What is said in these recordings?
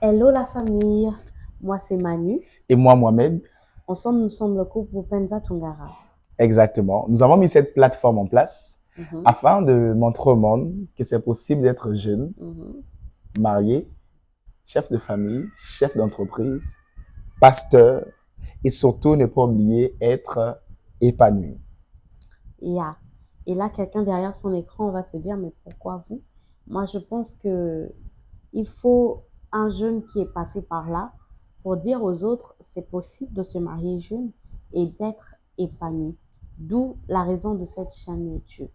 Hello la famille, moi c'est Manu. Et moi, Mohamed, Ensemble, nous sommes le couple Bupenza Tungara. exactement. Nous avons mis cette plateforme en place Mhm, afin de montrer au monde que c'est possible d'être jeune, mhm. marié, chef de famille, chef d'entreprise, pasteur et surtout ne pas oublier être épanoui. Yeah. Et là, quelqu'un derrière son écran va se dire, mais pourquoi vous? Moi, je pense que il faut un jeune qui est passé par là pour dire aux autres, c'est possible de se marier jeune et d'être épanoui. D'où la raison de cette chaîne YouTube.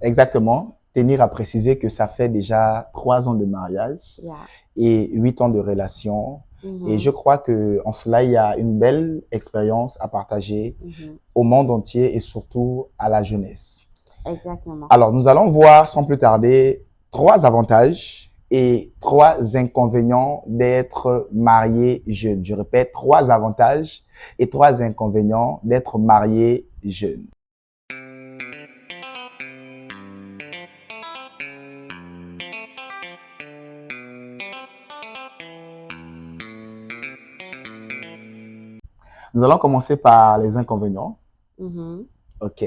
Exactement. Tenir à préciser que ça fait déjà 3 ans de mariage Yeah. et 8 ans de relation. Et je Mhm, crois que en cela, il y a une belle expérience à partager mhm. au monde entier et surtout à la jeunesse. Exactement. Alors, nous allons voir sans plus tarder 3 avantages et 3 inconvénients d'être marié jeune. Je répète, 3 avantages et 3 inconvénients d'être marié jeune. Nous allons commencer par les inconvénients. Mhm. OK.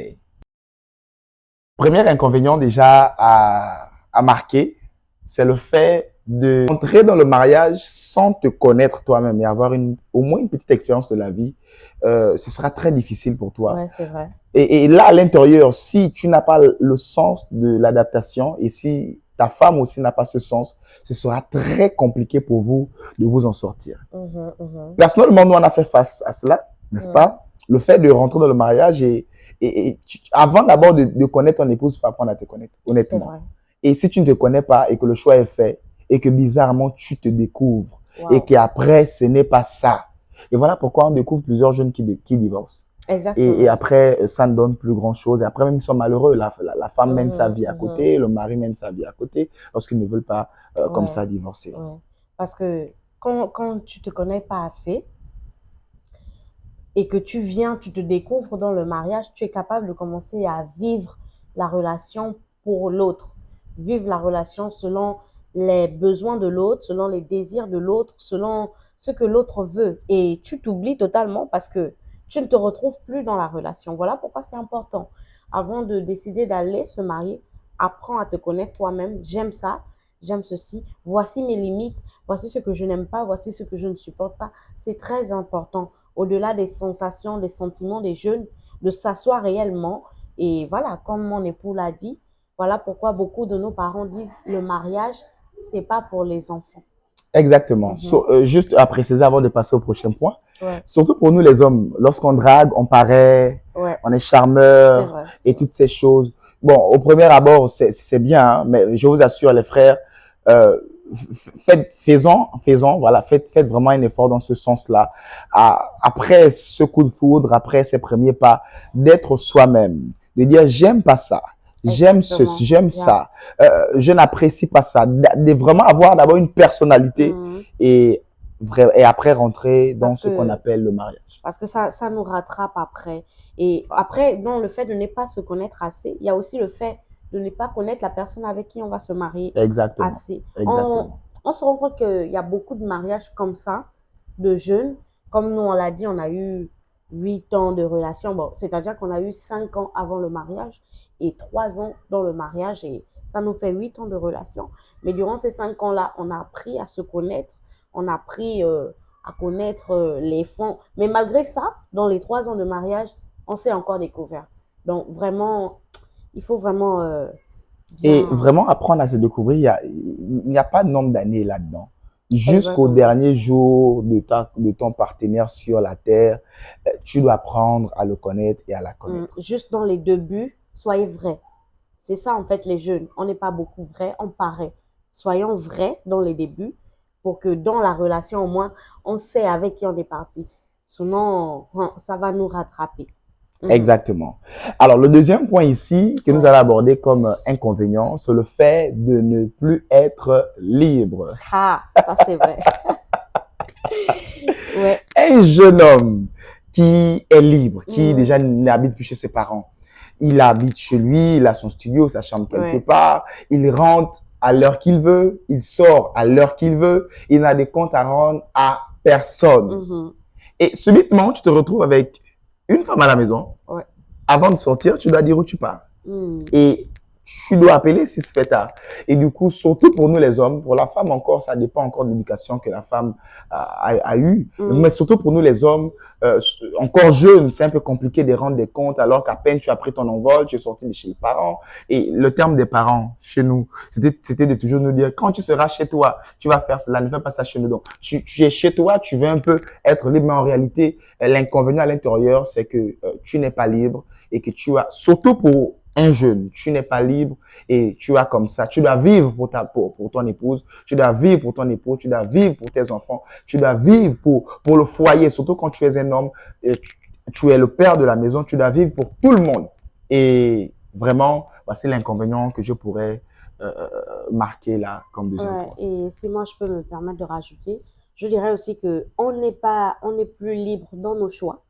Premier inconvénient déjà à marquer, c'est le fait de entrer dans le mariage sans te connaître toi-même et avoir au moins une petite expérience de la vie. Ce sera très difficile pour toi. Ouais, c'est vrai. Et là, à l'intérieur, si tu n'as pas le sens de l'adaptation et si ta femme aussi n'a pas ce sens, ce sera très compliqué pour vous de vous en sortir. Mhm, mhm. Personnellement, nous, on a fait face à cela, n'est-ce Mhm. pas? Le fait de rentrer dans le mariage avant d'abord de connaître ton épouse, il faut apprendre à te connaître, C'est honnêtement. vrai. Et si tu ne te connais pas et que le choix est fait et que bizarrement tu te découvres et Waouh. qu'après ce n'est pas ça. Et voilà pourquoi on découvre plusieurs jeunes qui divorcent. Et Exactement. après, ça ne donne plus grand-chose. Et après, même, ils sont malheureux. La femme mène sa Mhm, vie à mhm. côté, le mari mène sa vie à côté, lorsqu'ils ne veulent pas, comme Ouais, ça, divorcer. ouais. Parce que quand tu te connais pas assez et que tu viens, tu te découvres dans le mariage, tu es capable de commencer à vivre la relation pour l'autre. Vivre la relation selon les besoins de l'autre, selon les désirs de l'autre, selon ce que l'autre veut. Et tu t'oublies totalement parce que tu ne te retrouves plus dans la relation. Voilà pourquoi c'est important. Avant de décider d'aller se marier, apprends à te connaître toi-même. J'aime ça, j'aime ceci. Voici mes limites, voici ce que je n'aime pas, voici ce que je ne supporte pas. C'est très important au-delà des sensations, des sentiments des jeunes, de s'asseoir réellement. Et voilà, comme mon époux l'a dit, voilà pourquoi beaucoup de nos parents disent le mariage, c'est pas pour les enfants. Exactement. Mhm. Juste à préciser avant de passer au prochain point, Ouais, surtout pour nous les hommes, lorsqu'on drague, on paraît, ouais, on est c'est charmeur vrai, c'est et vrai. toutes ces choses. Bon, au premier abord, c'est bien, hein, mais je vous assure, les frères, euh, faisons, voilà, faites vraiment un effort dans ce sens-là. Après ce coup de foudre, après ces premiers pas, d'être soi-même, de dire j'aime pas ça, j'aime ceci, Exactement. j'aime Yeah. ça, je n'apprécie pas ça, de vraiment avoir d'abord une personnalité Mhm. et, et après rentrer dans Parce ce qu'on que, appelle le mariage. parce que ça nous rattrape après. Et après, non, le fait de ne pas se connaître assez, il y a aussi le fait de ne pas connaître la personne avec qui on va se marier Exactement. assez. Exactement. On se rend compte qu'il y a beaucoup de mariages comme ça, de jeunes. Comme nous, on l'a dit, on a eu 8 ans de relation. Bon, c'est-à-dire qu'on a eu 5 ans avant le mariage et 3 ans dans le mariage. Et ça nous fait 8 ans de relation. Mais durant ces 5 ans-là, on a appris à se connaître. On a appris à connaître les fonds. Mais malgré ça, dans les 3 ans de mariage, on s'est encore découvert. Donc, vraiment, il faut vraiment Et bien. vraiment apprendre à se découvrir, il n'y a pas de nombre d'années là-dedans. Jusqu'au Exactement. dernier jour de ton partenaire sur la terre, tu dois apprendre à le connaître et à la connaître. Juste dans les débuts, soyez vrais. C'est ça, en fait, les jeunes. On n'est pas beaucoup vrais, on paraît. Soyons vrais dans les débuts pour que dans la relation, au moins, on sait avec qui on est parti. Sinon, ça va nous rattraper. Mhm. Exactement. Alors, le deuxième point ici que nous Ouais. allons aborder comme inconvénient, c'est le fait de ne plus être libre. Ah, ça c'est vrai. Ouais. Un jeune homme qui est libre, qui Mhm. déjà n'habite plus chez ses parents, il habite chez lui, il a son studio, sa chambre quelque Ouais. part, il rentre. à l'heure qu'il veut, il sort à l'heure qu'il veut, il n'a des comptes à rendre à personne. Mhm. Et subitement, tu te retrouves avec une femme à la maison. Ouais. Avant de sortir, tu dois dire où tu pars. Mhm. Et tu dois appeler si ça fait tard. Et du coup, surtout pour nous les hommes, pour la femme encore, ça dépend encore de l'éducation que la femme a eue. Mhm. Mais surtout pour nous les hommes, encore jeunes, c'est un peu compliqué de rendre des comptes alors qu'à peine tu as pris ton envol, tu es sorti de chez les parents. Et le terme des parents, chez nous, c'était de toujours nous dire, quand tu seras chez toi, tu vas faire cela, ne fais pas ça chez nous. Donc, tu es chez toi, tu veux un peu être libre, mais en réalité, l'inconvénient à l'intérieur, c'est que tu n'es pas libre et que tu as, surtout pour un jeune, tu n'es pas libre et tu as comme ça, tu dois vivre pour ton épouse, tu dois vivre pour ton époux, tu dois vivre pour tes enfants, tu dois vivre pour le foyer, surtout quand tu es un homme, tu es le père de la maison, tu dois vivre pour tout le monde. Et vraiment, c'est l'inconvénient que je pourrais marquer là comme deuxième Ouais, point. et si moi je peux me permettre de rajouter, je dirais aussi que on n'est plus libre dans nos choix,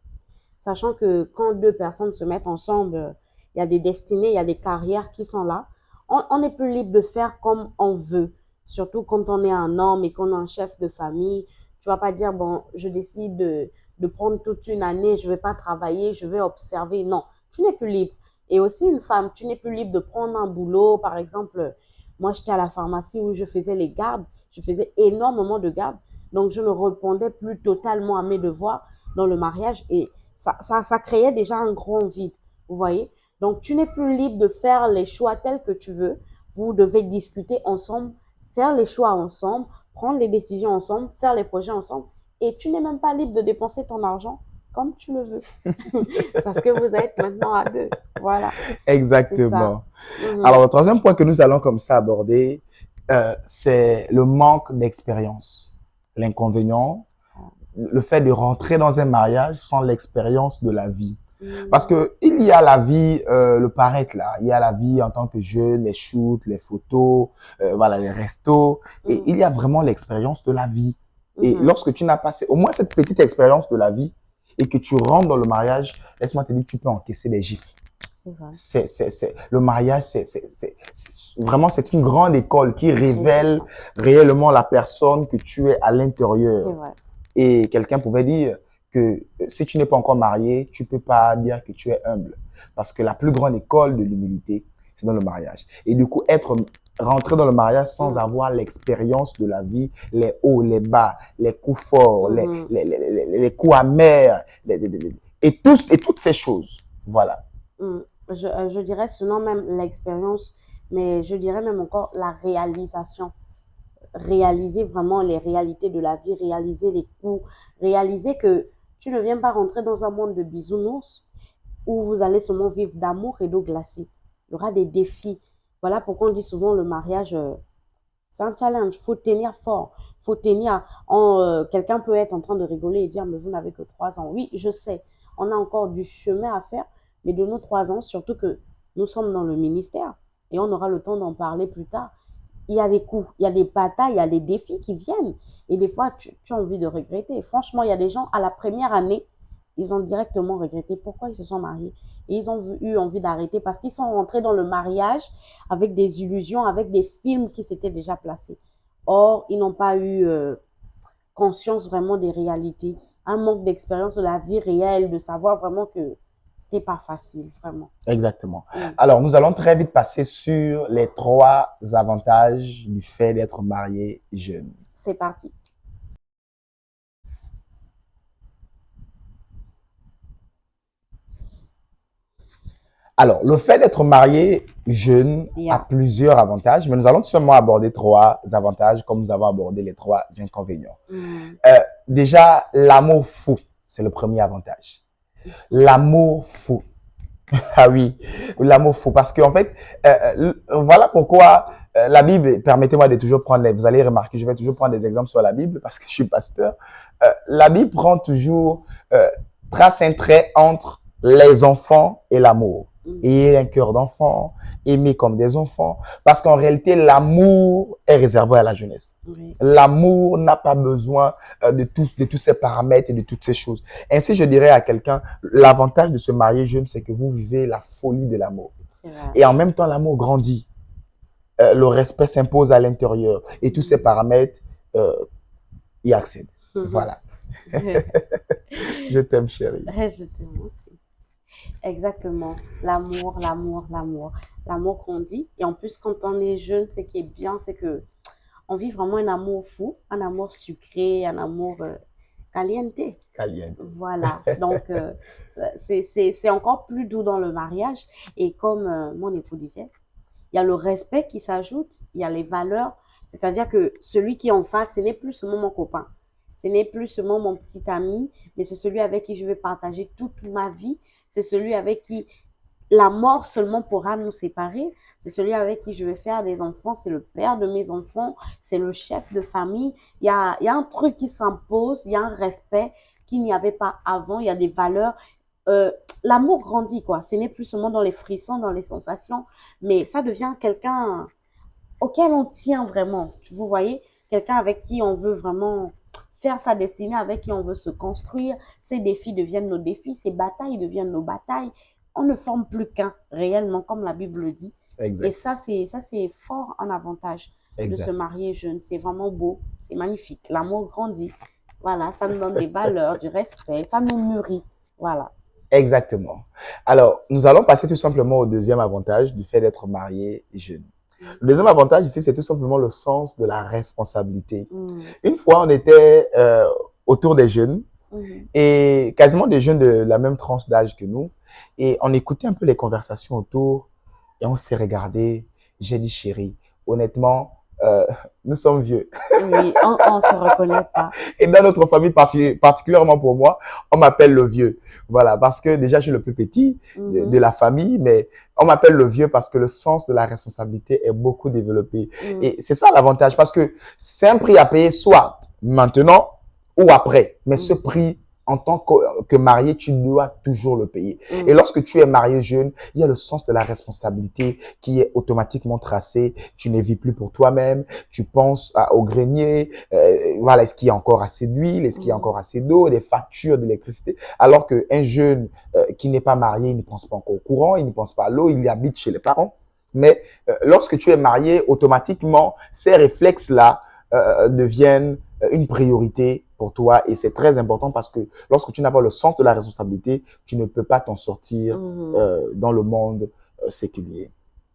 sachant que quand deux personnes se mettent ensemble, il y a des destinées, il y a des carrières qui sont là. On n'est plus libre de faire comme on veut, surtout quand on est un homme et qu'on est un chef de famille. Tu vas pas dire, bon, je décide de prendre toute une année, je vais pas travailler, je vais observer. Non, tu n'es plus libre. Et aussi une femme, tu n'es plus libre de prendre un boulot. Par exemple, moi, j'étais à la pharmacie où je faisais les gardes, je faisais énormément de gardes. Donc, je ne répondais plus totalement à mes devoirs dans le mariage et ça créait déjà un grand vide, vous voyez. Donc, tu n'es plus libre de faire les choix tels que tu veux. Vous devez discuter ensemble, faire les choix ensemble, prendre les décisions ensemble, faire les projets ensemble. Et tu n'es même pas libre de dépenser ton argent comme tu le veux. Parce que vous êtes maintenant à deux. Voilà, c'est ça. Exactement. Mhm. Alors, le troisième point que nous allons comme ça aborder, c'est le manque d'expérience. L'inconvénient, le fait de rentrer dans un mariage sans l'expérience de la vie. Parce Mhm. que il y a la vie, le paraître là, il y a la vie en tant que jeune, les shoots, les photos, voilà, les restos, et Mhm. il y a vraiment l'expérience de la vie. Et Mhm. lorsque tu n'as pas au moins cette petite expérience de la vie et que tu rentres dans le mariage, laisse-moi te dire, tu peux encaisser des gifles. C'est vrai. Le mariage, vraiment, c'est une grande école qui révèle Résistance. réellement la personne que tu es à C'est l'intérieur. vrai. Et quelqu'un pouvait dire que si tu n'es pas encore marié, tu peux pas dire que tu es humble. Parce que la plus grande école de l'humilité, c'est dans le mariage. Et du coup, rentré dans le mariage sans Mhm. avoir l'expérience de la vie, les hauts, les bas, les coups forts, Mhm. les coups amers, et toutes ces choses. Voilà. Je dirais sinon même l'expérience, mais je dirais même encore la réalisation. Réaliser vraiment les réalités de la vie, réaliser les coûts, réaliser que tu ne viens pas rentrer dans un monde de bisounours où vous allez seulement vivre d'amour et d'eau glacée. Il y aura des défis. Voilà pourquoi on dit souvent le mariage, c'est un challenge. Il faut tenir fort. Faut tenir. Quelqu'un peut être en train de rigoler et dire, mais vous n'avez que 3 ans. Oui, je sais. On a encore du chemin à faire, mais de nos 3 ans, surtout que nous sommes dans le ministère et on aura le temps d'en parler plus tard. Il y a des coups, il y a des batailles, il y a des défis qui viennent. Et des fois, tu as envie de regretter. Franchement, il y a des gens, à la première année, ils ont directement regretté pourquoi ils se sont mariés. Et ils ont eu envie d'arrêter parce qu'ils sont rentrés dans le mariage avec des illusions, avec des films qui s'étaient déjà placés. Or, ils n'ont pas eu conscience vraiment des réalités, un manque d'expérience de la vie réelle, de savoir vraiment que c'était pas facile, vraiment. Exactement. Mm. Alors, nous allons très vite passer sur les 3 avantages du fait d'être marié jeune. C'est parti. Alors, le fait d'être marié jeune a Yeah. plusieurs avantages, mais nous allons tout simplement aborder 3 avantages comme nous avons abordé les 3 inconvénients. Mm. Déjà, l'amour fou, c'est le premier avantage. L'amour fou. Ah oui, l'amour fou. Parce qu'en fait, voilà pourquoi la Bible, permettez-moi de toujours prendre, vous allez remarquer, je vais toujours prendre des exemples sur la Bible parce que je suis pasteur. La Bible prend toujours, trace un trait entre les enfants et l'amour. Mm. Ayez un cœur d'enfant, aimer comme des enfants. Parce qu'en réalité, l'amour est réservé à la jeunesse. Oui. L'amour n'a pas besoin de tous ces paramètres et de toutes ces choses. Ainsi, je dirais à quelqu'un, l'avantage de se marier jeune, c'est que vous vivez la folie de l'amour. C'est vrai. Et en même temps, l'amour grandit. le respect s'impose à l'intérieur et tous ces paramètres y accèdent. Voilà. Je t'aime, chérie. Je t'aime aussi. Exactement. L'amour, l'amour, l'amour. L'amour grandit. Et en plus, quand on est jeune, ce qui est bien, c'est que on vit vraiment un amour fou, un amour sucré, un amour caliente. Caliente. Voilà. Donc, c'est encore plus doux dans le mariage. Et comme mon époux disait, il y a le respect qui s'ajoute, il y a les valeurs. C'est-à-dire que celui qui est en face, ce n'est plus seulement mon copain. Ce n'est plus seulement mon petit ami, mais c'est celui avec qui je vais partager toute ma vie. C'est celui avec qui la mort seulement pourra nous séparer. C'est celui avec qui je vais faire des enfants. C'est le père de mes enfants. C'est le chef de famille. Il y a un truc qui s'impose. Il y a un respect qu'il n'y avait pas avant. Il y a des valeurs. L'amour grandit, quoi. Ce n'est plus seulement dans les frissons, dans les sensations, mais ça devient quelqu'un auquel on tient vraiment. Vous voyez, quelqu'un avec qui on veut vraiment faire sa destinée, avec qui on veut se construire. Ces défis deviennent nos défis, ces batailles deviennent nos batailles. On ne forme plus qu'un, réellement, comme la Bible le dit. Exact. Et ça, c'est fort en avantage de se marier jeune. C'est vraiment beau, c'est magnifique. L'amour grandit. Voilà, ça nous donne des valeurs, du respect, ça nous mûrit. Voilà. Exactement. Alors, nous allons passer tout simplement au deuxième avantage du fait d'être marié jeune. Le deuxième avantage ici, c'est tout simplement le sens de la responsabilité. Une fois, on était autour des jeunes et quasiment des jeunes de la même tranche d'âge que nous et on écoutait un peu les conversations autour et on s'est regardé. J'ai dit, chérie, honnêtement, nous sommes vieux. Oui, on ne se reconnaît pas. Et dans notre famille, particulièrement pour moi, on m'appelle le vieux. Voilà, parce que déjà, je suis le plus petit de la famille, mais on m'appelle le vieux parce que le sens de la responsabilité est beaucoup développé. Et c'est ça l'avantage, parce que c'est un prix à payer soit maintenant ou après. Mais ce prix, en tant que marié, tu dois toujours le payer. Et lorsque tu es marié jeune, il y a le sens de la responsabilité qui est automatiquement tracé. Tu ne vis plus pour toi-même. Tu penses au grenier. Voilà, est-ce qu'il y a encore assez d'huile? Est-ce qu'il y a encore assez d'eau? Des factures d'électricité. Alors qu'un jeune qui n'est pas marié, il ne pense pas encore au courant, il ne pense pas à l'eau, il habite chez les parents. Mais lorsque tu es marié, automatiquement, ces réflexes-là deviennent une priorité pour toi et c'est très important parce que lorsque tu n'as pas le sens de la responsabilité, tu ne peux pas t'en sortir dans le monde séculier.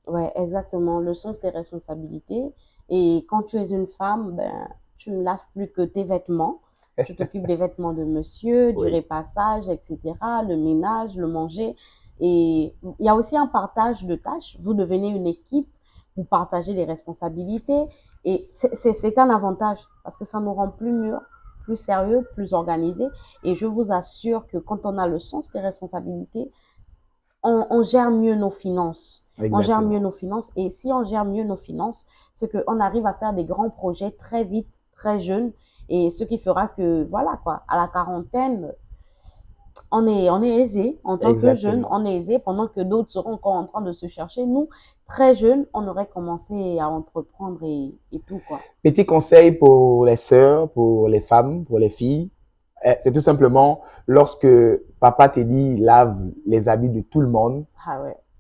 Ouais, exactement. Le sens des responsabilités. Et quand tu es une femme, ben, tu ne laves plus que tes vêtements. Tu t'occupes des vêtements de monsieur, du repassage, etc., le ménage, le manger. Et il y a aussi un partage de tâches. Vous devenez une équipe, vous partagez les responsabilités. Et c'est un avantage parce que ça nous rend plus mûrs, plus sérieux, plus organisés. Et je vous assure que quand on a le sens des responsabilités, on gère mieux nos finances. Exactement. On gère mieux nos finances. Et si on gère mieux nos finances, c'est qu'on arrive à faire des grands projets très vite, très jeunes. Et ce qui fera que, voilà quoi, à la quarantaine, on est aisé. En tant que jeune, on est aisé pendant que d'autres seront encore en train de se chercher. Nous, très jeunes, on aurait commencé à entreprendre et tout, quoi. Petit conseil pour les sœurs, pour les femmes, pour les filles, c'est tout simplement lorsque papa te dit lave les habits de tout le monde,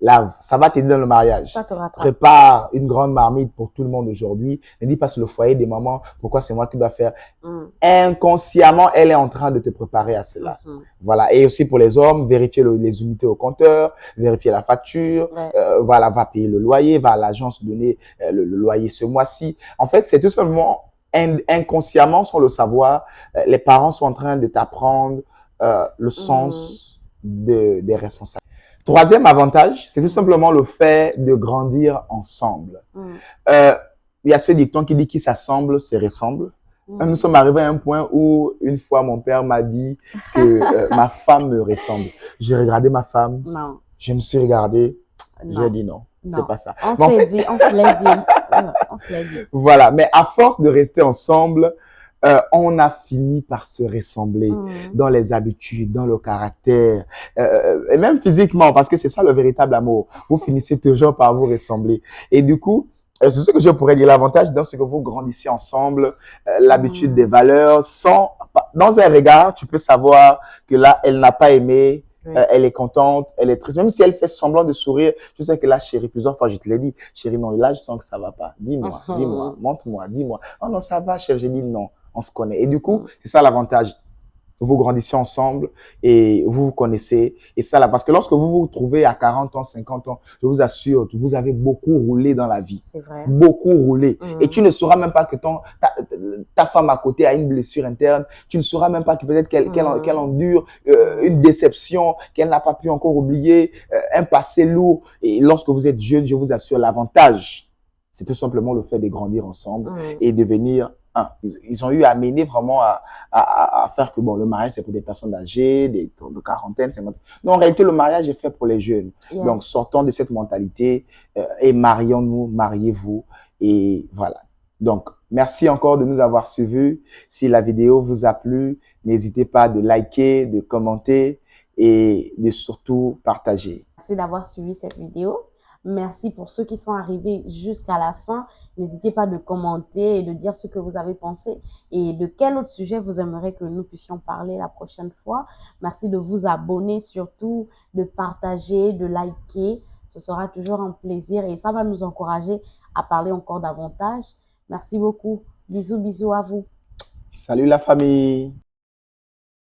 lave, ça va t'aider dans le mariage. Ça te rattrape. Prépare une grande marmite pour tout le monde aujourd'hui. Ne dis pas sur le foyer des mamans, pourquoi c'est moi qui dois faire. Inconsciemment, elle est en train de te préparer à cela. Voilà. Et aussi pour les hommes, vérifier les unités au compteur, vérifier la facture, voilà, va payer le loyer, va à l'agence donner le loyer ce mois-ci. En fait, c'est tout simplement inconsciemment, sans le savoir, les parents sont en train de t'apprendre le sens des responsabilités. Troisième avantage, c'est tout simplement le fait de grandir ensemble. Il y a ce dicton qui dit qui s'assemble se ressemble. Nous sommes arrivés à un point où, une fois, mon père m'a dit que ma femme me ressemble. J'ai regardé ma femme, je me suis regardé, j'ai dit non, c'est pas ça. On se l'a dit. Voilà, mais à force de rester ensemble, on a fini par se ressembler dans les habitudes, dans le caractère, et même physiquement, parce que c'est ça le véritable amour. Vous finissez toujours par vous ressembler. Et du coup, c'est ce que je pourrais dire. L'avantage, dans ce que vous grandissez ensemble, l'habitude des valeurs, dans un regard, tu peux savoir que là, elle n'a pas aimé Oui. Elle est contente, elle est triste. Même si elle fait semblant de sourire, je sais que là, chérie, plusieurs fois, je te l'ai dit, chérie, non, là, je sens que ça va pas. Dis-moi, dis-moi, Mhm. montre-moi, dis-moi. Oh non, ça va, chérie. J'ai dit non, on se connaît. Et du coup, Mhm. c'est ça l'avantage. Vous grandissez ensemble et vous vous connaissez. Et ça là, parce que lorsque vous vous trouvez à 40 ans, 50 ans, je vous assure, vous avez beaucoup roulé dans la vie. C'est vrai. Beaucoup roulé. Et tu Mhm. ne sauras même pas que ta femme à côté a une blessure interne. Tu ne sauras même pas que peut-être qu'elle Mhm. endure une Mhm. déception, qu'elle n'a pas pu encore oublier, un passé lourd. Et lorsque vous êtes jeune, je vous assure, l'avantage, c'est tout simplement le fait de grandir ensemble Mhm. et devenir un. Ils ont eu à mener vraiment à faire que bon, le mariage, c'est pour des personnes âgées, de quarantaine, 50. Non, en réalité, le mariage est fait pour les jeunes. Yeah. Donc, sortons de cette mentalité et marions-nous, mariez-vous. Et voilà. Donc, merci encore de nous avoir suivis. Si la vidéo vous a plu, n'hésitez pas de liker, de commenter et de surtout partager. Merci d'avoir suivi cette vidéo. Merci pour ceux qui sont arrivés jusqu'à la fin. N'hésitez pas de commenter et de dire ce que vous avez pensé et de quel autre sujet vous aimeriez que nous puissions parler la prochaine fois. Merci de vous abonner surtout, de partager, de liker. Ce sera toujours un plaisir et ça va nous encourager à parler encore davantage. Merci beaucoup. Bisous, bisous à vous. Salut la famille!